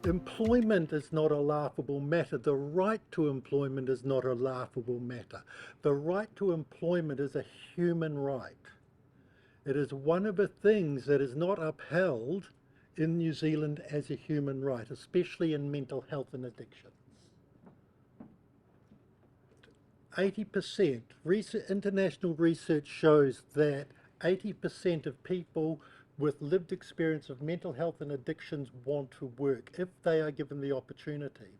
Employment is not a laughable matter. The right to employment is not a laughable matter. The right to employment is a human right. It is one of the things that is not upheld in New Zealand as a human right, especially in mental health and addiction. 80%, international research shows that 80% of people with lived experience of mental health and addictions want to work if they are given the opportunity.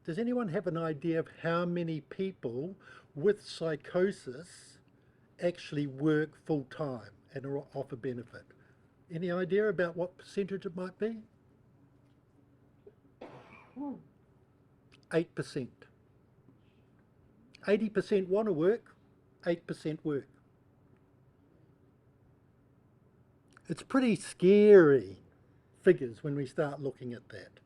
Does anyone have an idea of how many people with psychosis actually work full time and are offer benefit? Any idea about what percentage it might be? 8%. 80% want to work, 8% work. It's pretty scary figures when we start looking at that.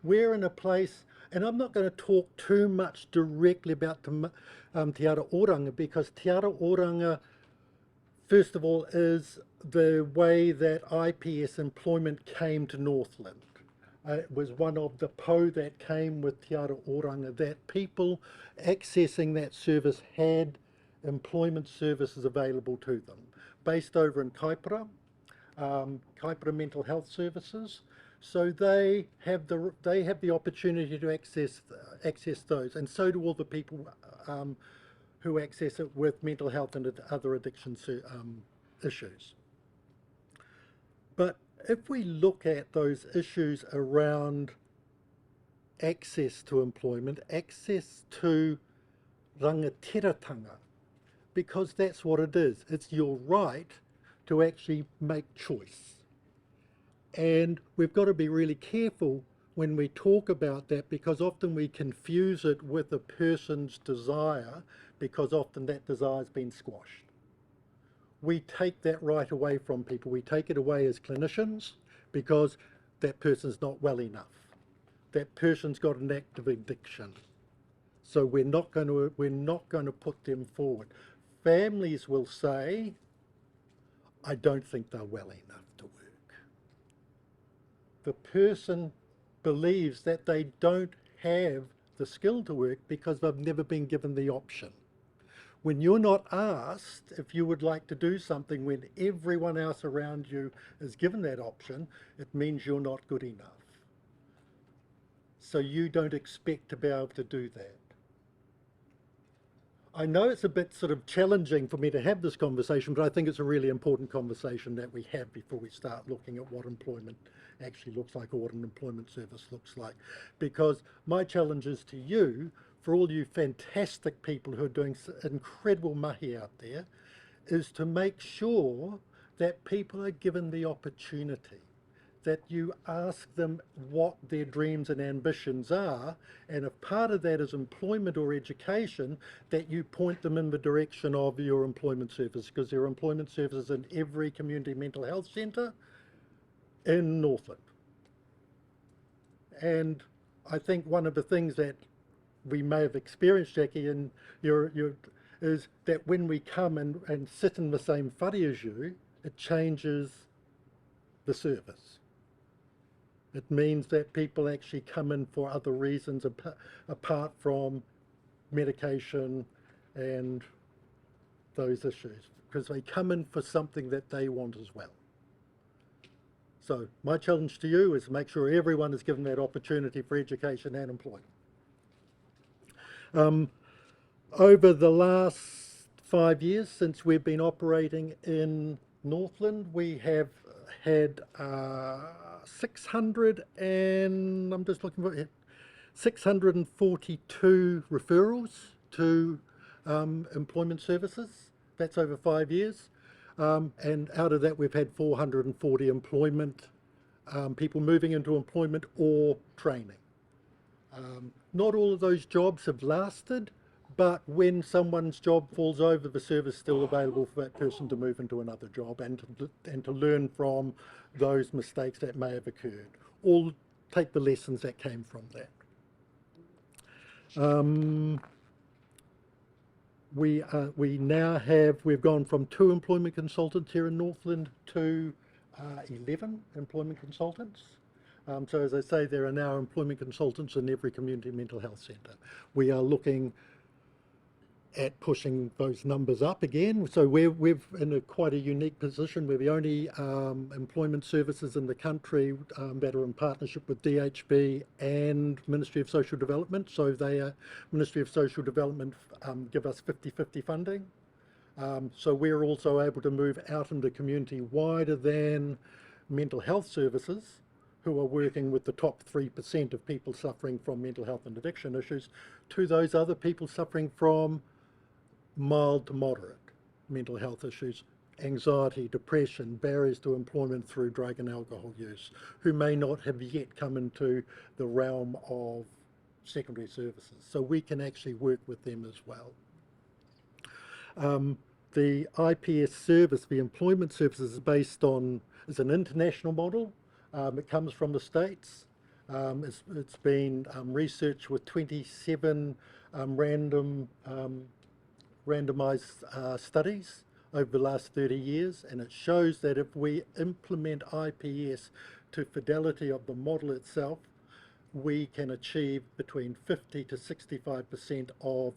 We're in a place, and I'm not going to talk too much directly about Te Ara Oranga, because Te Ara Oranga, first of all, is the way that IPS employment came to Northland. It was one of the po that came with Te Ara Oranga, that people accessing that service had employment services available to them, based over in Kaipara, Kaipara Mental Health Services. So they have the opportunity to access those, and so do all the people who access it with mental health and other addiction issues. But if we look at those issues around access to employment, access to rangatiratanga, because that's what it is. It's your right to actually make choice. And we've got to be really careful when we talk about that, because often we confuse it with a person's desire, because often that desire has been squashed. We take that right away from people. We take it away as clinicians because that person's not well enough. That person's got an active addiction. So we're not going to put them forward. Families will say, I don't think they're well enough to work. The person believes that they don't have the skill to work because they've never been given the option. When you're not asked if you would like to do something when everyone else around you is given that option, it means you're not good enough. So you don't expect to be able to do that. I know it's a bit sort of challenging for me to have this conversation, but I think it's a really important conversation that we have before we start looking at what employment actually looks like, or what an employment service looks like. Because my challenge is to you, for all you fantastic people who are doing incredible mahi out there, is to make sure that people are given the opportunity, that you ask them what their dreams and ambitions are, and if part of that is employment or education, that you point them in the direction of your employment service, because there are employment services in every community mental health centre in Northland. And I think one of the things that we may have experienced, Jackie, and is that when we come and sit in the same whare as you, it changes the service. It means that people actually come in for other reasons apart from medication and those issues, because they come in for something that they want as well. So my challenge to you is to make sure everyone is given that opportunity for education and employment. Over the last 5 years since we've been operating in Northland, we have had 642 referrals to employment services. That's over 5 years. And out of that, we've had 440 employment, people moving into employment or training. Not all of those jobs have lasted, but when someone's job falls over, the service is still available for that person to move into another job and to learn from those mistakes that may have occurred, or take the lessons that came from that. We've gone from 2 employment consultants here in Northland to 11 employment consultants. So as I say, there are now employment consultants in every community mental health centre. We are looking at pushing those numbers up again. So we're in quite a unique position. We're the only employment services in the country that are in partnership with DHB and Ministry of Social Development. So Ministry of Social Development give us 50-50 funding. So we're also able to move out into community wider than mental health services, who are working with the top 3% of people suffering from mental health and addiction issues, to those other people suffering from mild to moderate mental health issues, anxiety, depression, barriers to employment through drug and alcohol use, who may not have yet come into the realm of secondary services. So we can actually work with them as well. The IPS service, the employment services, is an international model. It comes from the States. It's been researched with 27 randomized studies over the last 30 years, and it shows that if we implement IPS to fidelity of the model itself, we can achieve between 50 to 65% of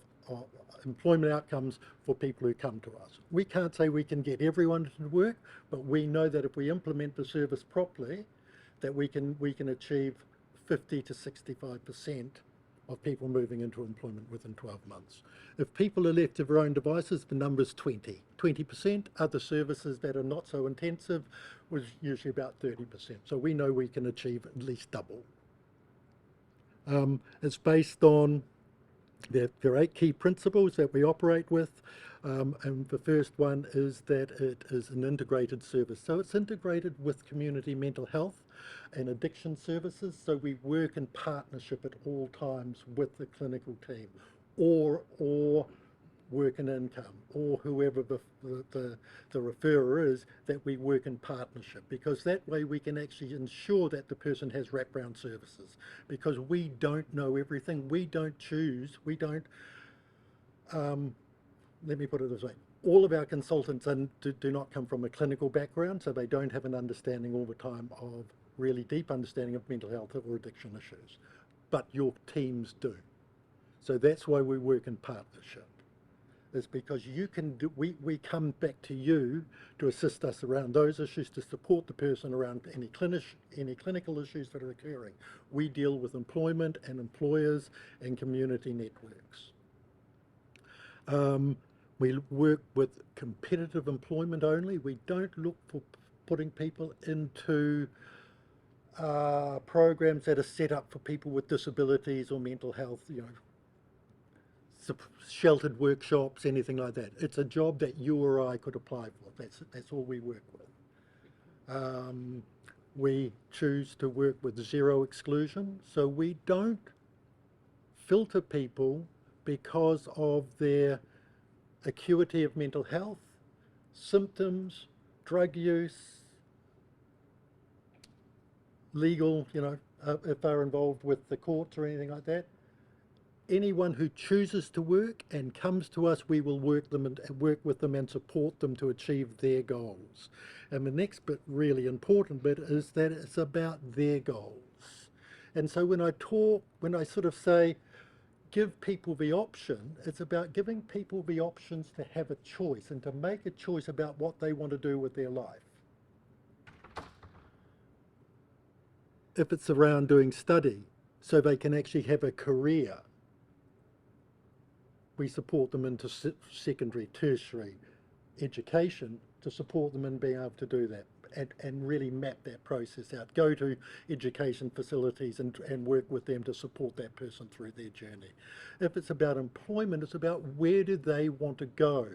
employment outcomes for people who come to us. We can't say we can get everyone to work, but we know that if we implement the service properly, that we can achieve 50 to 65% of people moving into employment within 12 months. If people are left to their own devices, the number's 20%. Other services that are not so intensive was usually about 30%. So we know we can achieve at least double. It's based on, there are 8 key principles that we operate with. And the first one is that it is an integrated service. So it's integrated with community mental health and addiction services. So we work in partnership at all times with the clinical team, or work in income, or whoever the referrer is, that we work in partnership, because that way we can actually ensure that the person has wraparound services, because we don't know everything. We don't choose, let me put it this way. All of our consultants do not come from a clinical background, so they don't have an understanding all the time of really deep understanding of mental health or addiction issues. But your teams do. So that's why we work in partnership. Is because you can do, we come back to you to assist us around those issues, to support the person around any clinical issues that are occurring. We deal with employment and employers and community networks. We work with competitive employment only. We don't look for putting people into programs that are set up for people with disabilities or mental health, sheltered workshops, anything like that. It's a job that you or I could apply for. That's all we work with. We choose to work with zero exclusion, so we don't filter people because of their acuity of mental health, symptoms, drug use, legal, if they're involved with the courts or anything like that. Anyone who chooses to work and comes to us, we will work with them and support them to achieve their goals. And the next bit, really important bit, is that it's about their goals. And so when I sort of say, give people the option, it's about giving people the options to have a choice and to make a choice about what they want to do with their life. If it's around doing study, so they can actually have a career, we support them into secondary, tertiary education to support them in being able to do that and really map that process out. Go to education facilities and work with them to support that person through their journey. If it's about employment, it's about where do they want to go?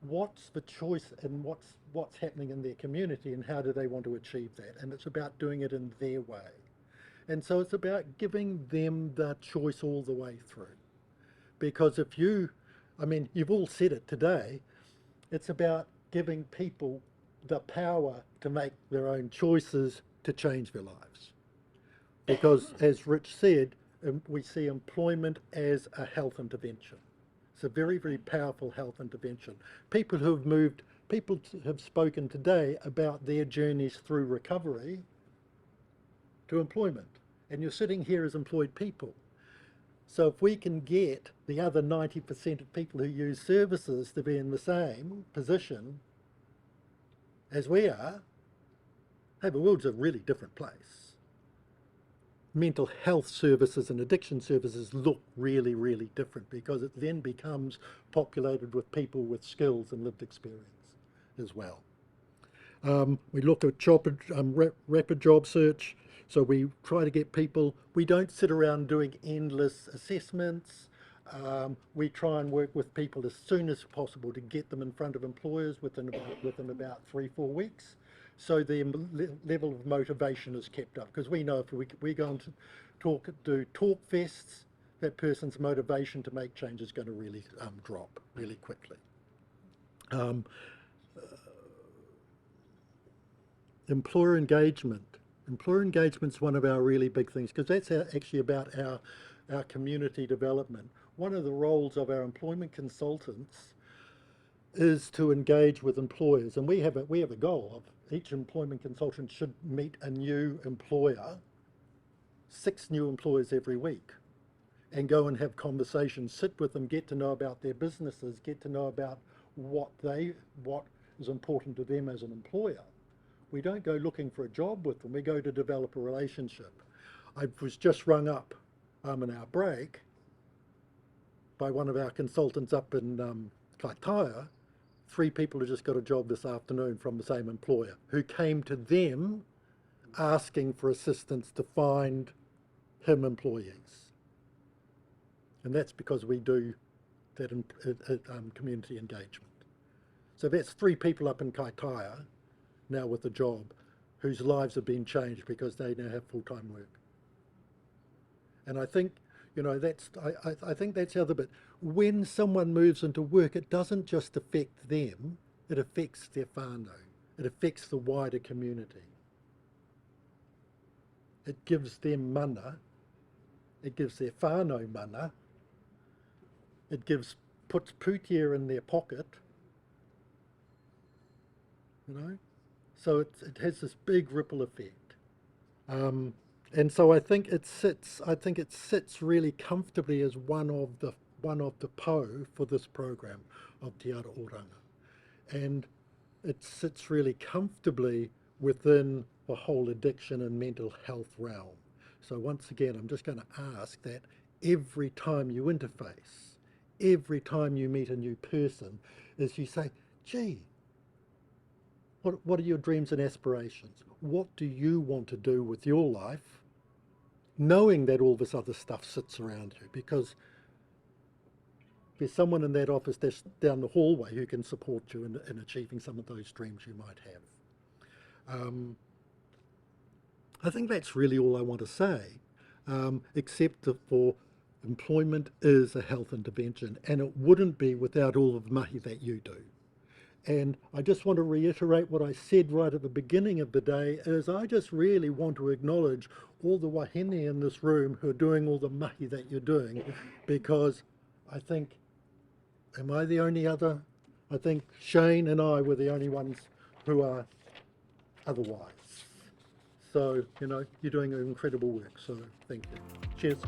What's the choice and what's happening in their community and how do they want to achieve that? And it's about doing it in their way. And so it's about giving them the choice all the way through. Because you've all said it today, it's about giving people the power to make their own choices to change their lives. Because as Rich said, we see employment as a health intervention. It's a very, very powerful health intervention. People have spoken today about their journeys through recovery. to employment. And you're sitting here as employed people. So if we can get the other 90% of people who use services to be in the same position as we are, hey, the world's a really different place. Mental health services and addiction services look really, really different because it then becomes populated with people with skills and lived experience as well. We look at rapid job search. So we try to get people, we don't sit around doing endless assessments. We try and work with people as soon as possible to get them in front of employers within about 3-4 weeks. So the level of motivation is kept up, because we know if we go on to do talk fests, that person's motivation to make change is going to really drop really quickly. Employer engagement. Employer engagement's one of our really big things, because that's actually about our community development. One of the roles of our employment consultants is to engage with employers, and we have a goal of each employment consultant should meet a new employer, 6 new employers every week, and go and have conversations, sit with them, get to know about their businesses, get to know about what is important to them as an employer. We don't go looking for a job with them, we go to develop a relationship. I was just rung up in our break by one of our consultants up in Kaitaia, 3 people who just got a job this afternoon from the same employer, who came to them asking for assistance to find him employees. And that's because we do that community engagement. So that's 3 people up in Kaitaia now with a job whose lives have been changed because they now have full-time work. And I think, I think that's the other bit. When someone moves into work, it doesn't just affect them, it affects their whānau, it affects the wider community. It gives them mana, it gives their whānau mana, it puts pūtea in their pocket, So it has this big ripple effect, and so I think it sits really comfortably as one of the po for this program of Te Ara Oranga, and it sits really comfortably within the whole addiction and mental health realm. So once again, I'm just going to ask that every time you interface, every time you meet a new person, is you say, gee, what are your dreams and aspirations? What do you want to do with your life? Knowing that all this other stuff sits around you, because there's someone in that office that's down the hallway who can support you in achieving some of those dreams you might have. I think that's really all I want to say, except that for employment is a health intervention, and it wouldn't be without all of the mahi that you do. And I just want to reiterate what I said right at the beginning of the day, is I just really want to acknowledge all the wahine in this room who are doing all the mahi that you're doing, because I think, am I the only other? I think Shane and I were the only ones who are otherwise. So, you're doing incredible work, so thank you. Cheers.